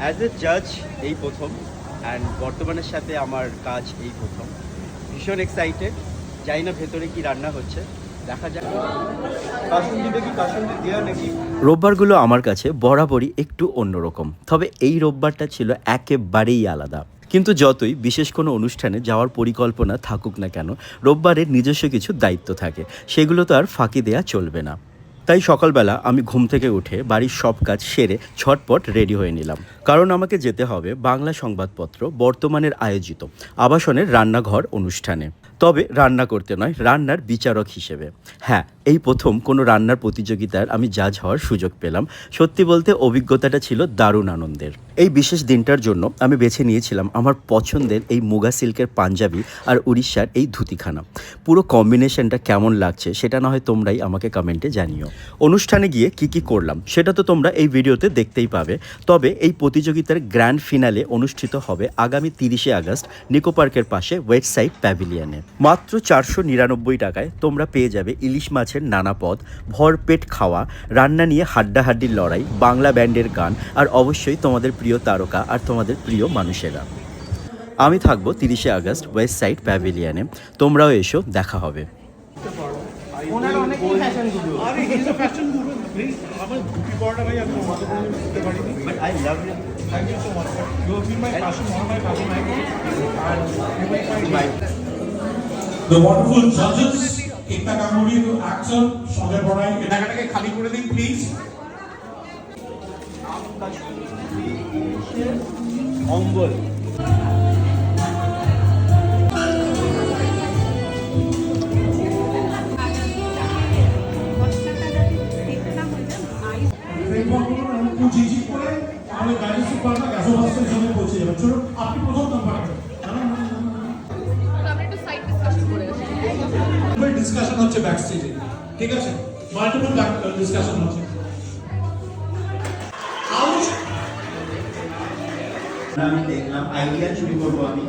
As a জাজ এই প্রথম, অ্যান্ড বর্তমানের সাথে আমার কাজ এই প্রথম। ভীষণ এক্সাইটেড। জানি না ভেতরে কি রান্না হচ্ছে, দেখা যাক। রোববারগুলো আমার কাছে বরাবরই একটু অন্যরকম, তবে এই রোববারটা ছিল একেবারেই আলাদা। কিন্তু যতই বিশেষ কোনো অনুষ্ঠানে যাওয়ার পরিকল্পনা থাকুক না কেন, রোববারের নিজস্ব কিছু দায়িত্ব থাকে, সেগুলো তো আর ফাঁকি দেওয়া চলবে না। তাই সকালবেলা আমি ঘুম থেকে উঠে বাড়ির সব কাজ সেরে ঝটপট রেডি হয়ে নিলাম, কারণ আমাকে যেতে হবে বাংলা সংবাদপত্র বর্তমানের আয়োজিত আবাসনের রান্নাঘর অনুষ্ঠানে। তবে রান্না করতে নয়, রান্নার বিচারক হিসেবে। হ্যাঁ, এই প্রথম কোনো রান্নার প্রতিযোগিতার আমি জাজ হওয়ার সুযোগ পেলাম। সত্যি বলতে অভিজ্ঞতাটা ছিল দারুণ আনন্দের। এই বিশেষ দিনটার জন্য আমি বেছে নিয়েছিলাম আমার পছন্দের এই মুগা সিল্কের পাঞ্জাবি আর উড়িষ্যার এই ধুতিখানা। পুরো কম্বিনেশনটা কেমন লাগছে সেটা না হয় তোমরাই আমাকে কমেন্টে জানিও। অনুষ্ঠানে গিয়ে কি করলাম সেটা তো তোমরা এই ভিডিওতে দেখতেই পাবে। তবে এই প্রতিযোগিতার গ্র্যান্ড ফিনালে অনুষ্ঠিত হবে আগামী 30শে আগস্ট নিকো পার্কের পাশে ওয়েস্টসাইড প্যাভিলিয়নে। মাত্র 499 টাকায় তোমরা পেয়ে যাবে ইলিশ মাছের নানা পদ, ভরপেট খাওয়া, রান্না নিয়ে হাড্ডাহাড্ডির লড়াই, বাংলা ব্যান্ডের গান, আর অবশ্যই তোমাদের প্রিয় তারকা আর তোমাদের প্রিয় মানুষেরা। আমি থাকবো 30শে আগস্ট ওয়েস্টসাইড প্যাভিলিয়নে। তোমরাও এসো, দেখা হবে। ওনার অনেকেই ফ্যাশন গুরু। আরে হি ইজ আ ফ্যাশন গুরু ভাই। আমার ধুতি পরাটা ভাই আমি মত করে দিতে পারিনি। But I love you. Thank you so much. You have been my passion, one of my passion and you make my life. The wonderful judges, Ekta Ganguly, the actor, Shoger Borai, এলাকাটাকে খালি করে দিন please. অম্বল ঝিঝি করে আমাদের গাড়ি সুপারটা গ্যাসো বাসের সঙ্গে পৌঁছে যাবে। চলুন আপনি প্রথম নাম্বার ডিসকাশন হচ্ছে ব্যাক স্টেজে, ঠিক আছে? মাল্টিপল ডিসকাশন হচ্ছে। আমি দেখলাম আইডিয়া চুরি করবো আমি।